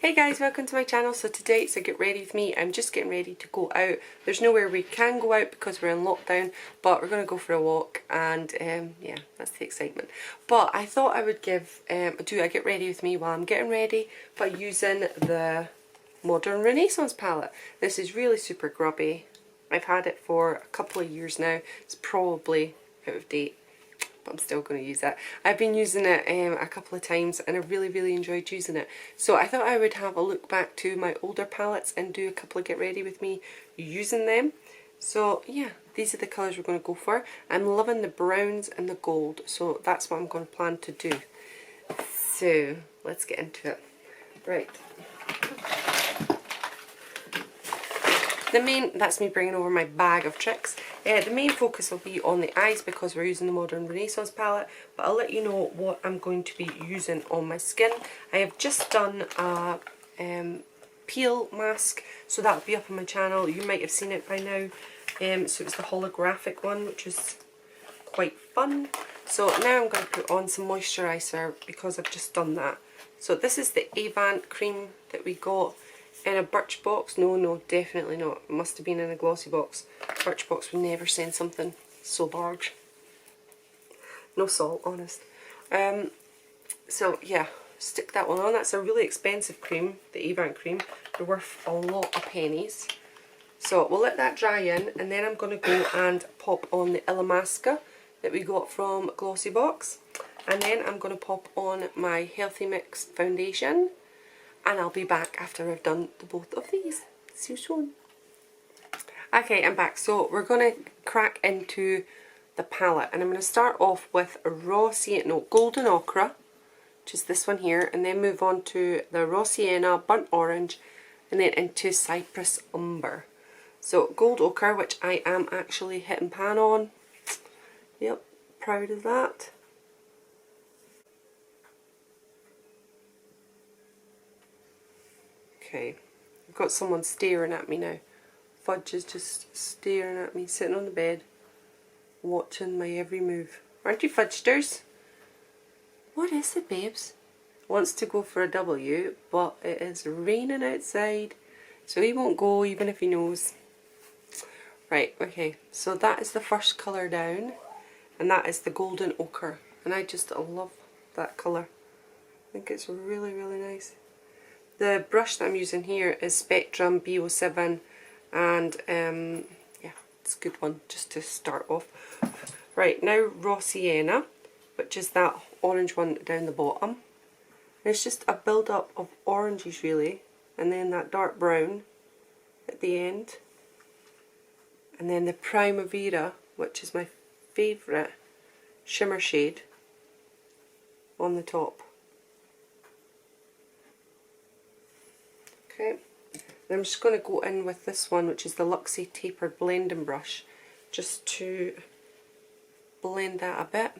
Hey guys, welcome to my channel. So today it's a get ready with me. I'm just getting ready to go out. There's nowhere we can go out because we're in lockdown, but we're going to go for a walk and yeah, that's the excitement. But I thought I would do a get ready with me while I'm getting ready by using the Modern Renaissance palette. This is really super grubby. I've had it for a couple of years now. It's probably out of date, but I'm still going to use it. I've been using it a couple of times and I really enjoyed using it. So I thought I would have a look back to my older palettes and do a couple of get ready with me using them. So yeah, these are the colours we're going to go for. I'm loving the browns and the gold, so that's what I'm going to plan to do. So let's get into it. Right. That's me bringing over my bag of tricks. The main focus will be on the eyes because we're using the Modern Renaissance palette, but I'll let you know what I'm going to be using on my skin. I have just done a peel mask, so that'll be up on my channel. You might have seen it by now. So it's the holographic one, which is quite fun. So now I'm going to put on some moisturiser because I've just done that. So this is the Avant cream that we got in a Birchbox. No, definitely not. It must have been in a glossy box. Birchbox would never send something so large. No salt, honest. So yeah, stick that one on. That's a really expensive cream, the Avant cream. They're worth a lot of pennies. So we'll let that dry in, and then I'm going to go and pop on the Illamasqua that we got from Glossybox. And then I'm going to pop on my Healthy Mix foundation. And I'll be back after I've done the both of these. See you soon. Okay, I'm back. So we're going to crack into the palette. And I'm going to start off with Golden Ochre, which is this one here. And then move on to the Raw Sienna, Burnt Orange, and then into Cypress Umber. So Gold Ochre, which I am actually hitting pan on. Yep, proud of that. Okay, I've got someone staring at me now. Fudge is just staring at me, sitting on the bed, watching my every move. Aren't you, Fudgesters? What is it, babes? Wants to go for a W, but it is raining outside, so he won't go even if he knows. Right, okay, so that is the first colour down, and that is the Golden Ochre, and I just love that colour. I think it's really nice. The brush that I'm using here is Spectrum B07, and yeah, it's a good one just to start off. Right, now Raw Sienna, which is that orange one down the bottom. And it's just a build up of oranges really, and then that dark brown at the end. And then the Primavera, which is my favourite shimmer shade, on the top. Okay, and I'm just going to go in with this one, which is the Luxie Tapered Blending Brush, just to blend that a bit.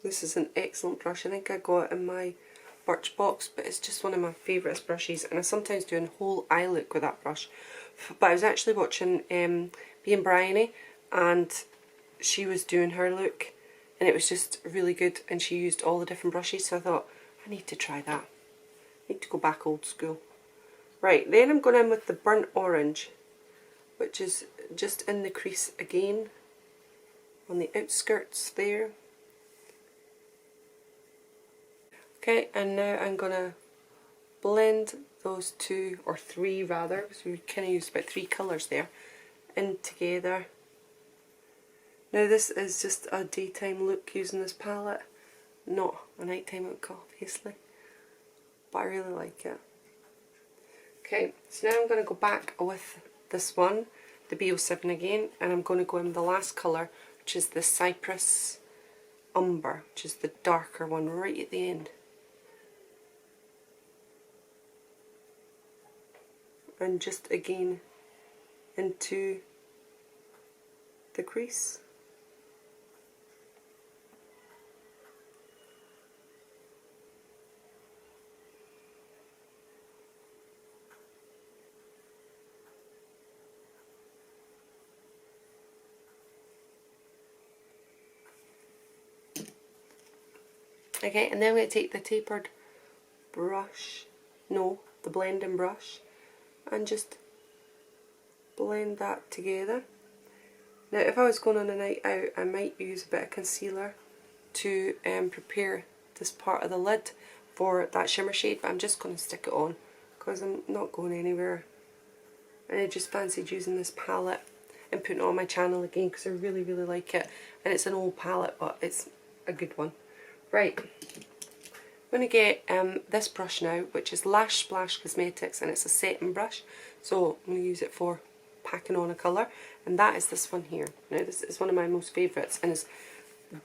This is an excellent brush. I think I got it in my Birchbox, but it's just one of my favourite brushes, and I sometimes do a whole eye look with that brush. But I was actually watching being Bryony, and she was doing her look, and it was just really good, and she used all the different brushes, so I thought, I need to try that. Need to go back old school. Right, then I'm going in with the Burnt Orange, which is just in the crease again, on the outskirts there. Okay, and now I'm going to blend those two, or three rather, because we kind of used about three colours there, in together. Now this is just a daytime look using this palette, not a nighttime look obviously. But I really like it. Okay, so now I'm going to go back with this one, the B07 again, and I'm going to go in with the last colour, which is the Cypress Umber, which is the darker one right at the end. And just again into the crease. Okay, and then I'm going to take the tapered brush, no, the blending brush, and just blend that together. Now if I was going on a night out, I might use a bit of concealer to prepare this part of the lid for that shimmer shade, but I'm just going to stick it on because I'm not going anywhere. And I just fancied using this palette and putting it on my channel again because I really like it. And it's an old palette, but it's a good one. Right, I'm going to get this brush now, which is Lash Splash Cosmetics, and it's a setting brush. So I'm going to use it for packing on a colour, and that is this one here. Now this is one of my most favourites and is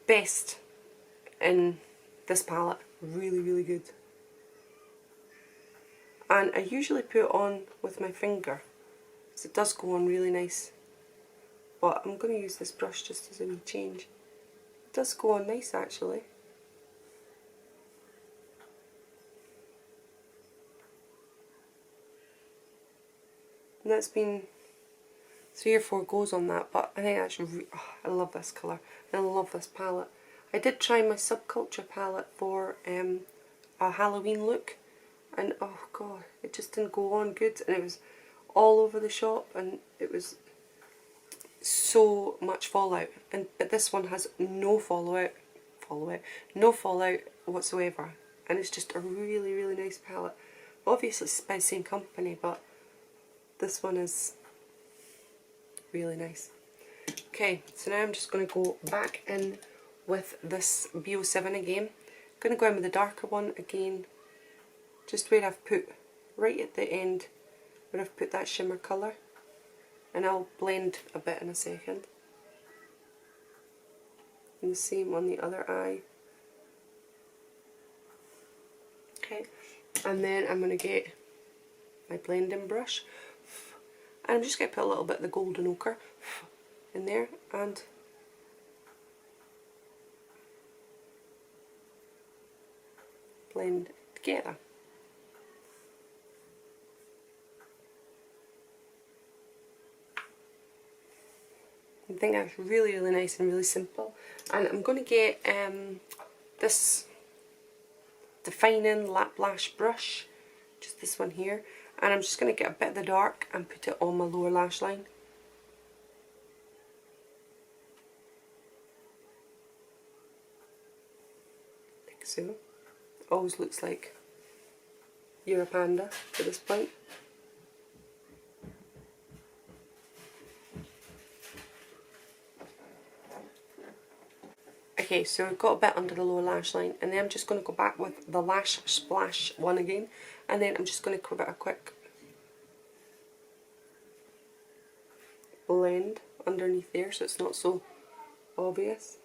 best in this palette. Really good. And I usually put it on with my finger, so it does go on really nice. But I'm going to use this brush just as a wee change. It does go on nice actually. And that's been 3 or 4 goes on that, but I think that's I love this colour and I love this palette. I did try my Subculture palette for a Halloween look, and oh god, it just didn't go on good, and it was all over the shop and it was so much fallout. But this one has no fallout whatsoever, and it's just a really nice palette. Obviously it's by the same company, but this one is really nice. Okay, so now I'm just going to go back in with this B07 again. I'm going to go in with the darker one again, just where I've put, right at the end, where I've put that shimmer colour. And I'll blend a bit in a second. And the same on the other eye. Okay, and then I'm going to get my blending brush, and I'm just going to put a little bit of the golden ochre in there and blend together. I think that's really nice and really simple. And I'm going to get this defining lap lash brush, just this one here, and I'm just going to get a bit of the dark and put it on my lower lash line. Like so. Always looks like you're a panda at this point. Okay, so I've got a bit under the lower lash line, and then I'm just going to go back with the Lash Splash one again, and then I'm just going to give it a quick blend underneath there so it's not so obvious.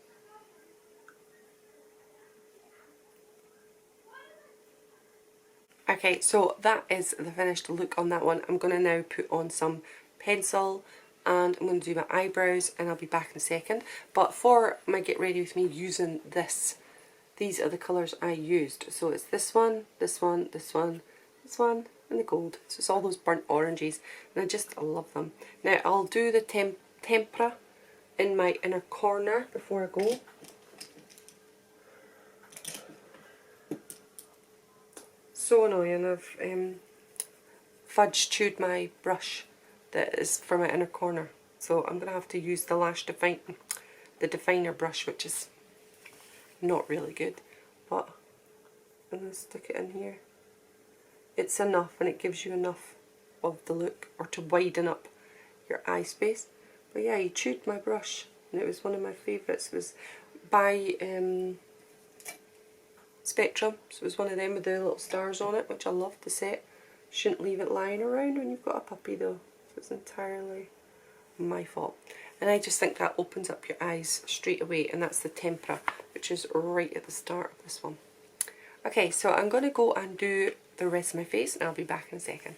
Okay, so that is the finished look on that one. I'm going to now put on some pencil and I'm going to do my eyebrows, and I'll be back in a second. But for my get ready with me using this, these are the colours I used. So it's this one, this one, this one, this one, and the gold. So it's all those burnt oranges, and I love them. Now I'll do the tempera in my inner corner before I go. So annoying, I've fudge chewed my brush that is for my inner corner, so I'm going to have to use the definer brush, which is not really good, but I'm going to stick it in here. It's enough, and it gives you enough of the look, or to widen up your eye space. But yeah, he chewed my brush, and it was one of my favourites. It was by Spectrum, so it was one of them with the little stars on it, which I love the set. Shouldn't leave it lying around when you've got a puppy though, so it's entirely my fault. And I just think that opens up your eyes straight away, and that's the tempera, which is right at the start of this one. Okay, so I'm going to go and do the rest of my face, and I'll be back in a second.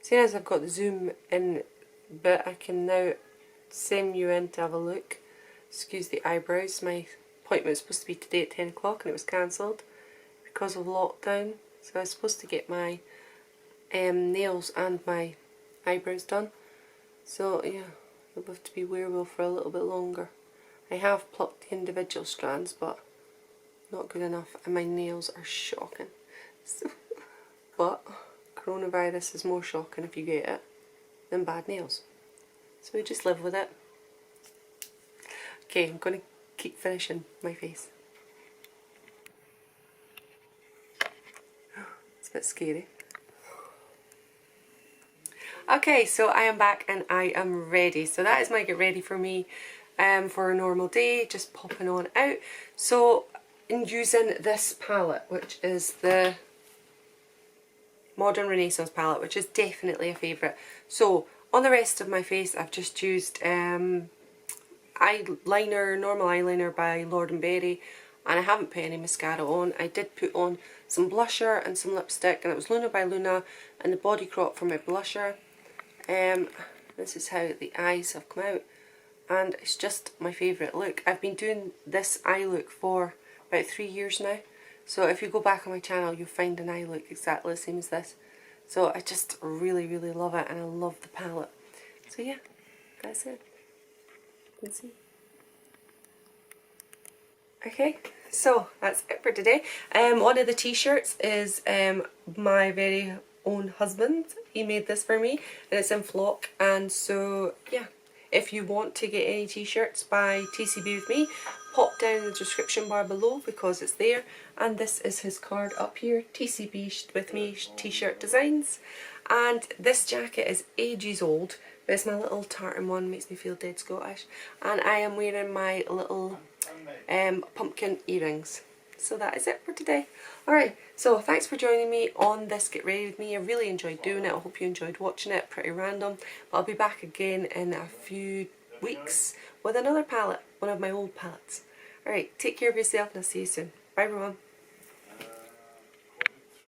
Seeing as I've got the zoom in, but I can now send you in to have a look. Excuse the eyebrows, my appointment was supposed to be today at 10 o'clock and it was cancelled because of lockdown. So I was supposed to get my nails and my eyebrows done. So yeah, I'll have to be werewolf for a little bit longer. I have plucked the individual strands, but not good enough, and my nails are shocking. So, but coronavirus is more shocking if you get it than bad nails. So we just live with it. Okay, I'm going to keep finishing my face. It's a bit scary. Okay, so I am back and I am ready. So that is my get ready for me for a normal day, just popping on out. So in using this palette, which is the Modern Renaissance palette, which is definitely a favourite. So on the rest of my face I've just used eyeliner, normal eyeliner by Lord & Berry, and I haven't put any mascara on. I did put on some blusher and some lipstick, and it was Luna by Luna and the body crop for my blusher. This is how the eyes have come out, and it's just my favourite look. I've been doing this eye look for about 3 years now, so if you go back on my channel you'll find an eye look exactly the same as this. So I just really love it, and I love the palette. So yeah, that's it. You can see. Okay, so that's it for today. One of the t-shirts is my very own husband. He made this for me, and it's in flock. And so yeah, if you want to get any t-shirts by TCB with me, pop down in the description bar below because it's there. And this is his card up here, TCB with me t-shirt designs. And this jacket is ages old, but it's my little tartan one, makes me feel dead Scottish. And I am wearing my little pumpkin earrings. So that is it for today. Alright, so thanks for joining me on this Get Ready With Me. I really enjoyed doing it. I hope you enjoyed watching it. Pretty random. But I'll be back again in a few weeks with another palette, one of my old palettes. Alright, take care of yourself and I'll see you soon. Bye everyone.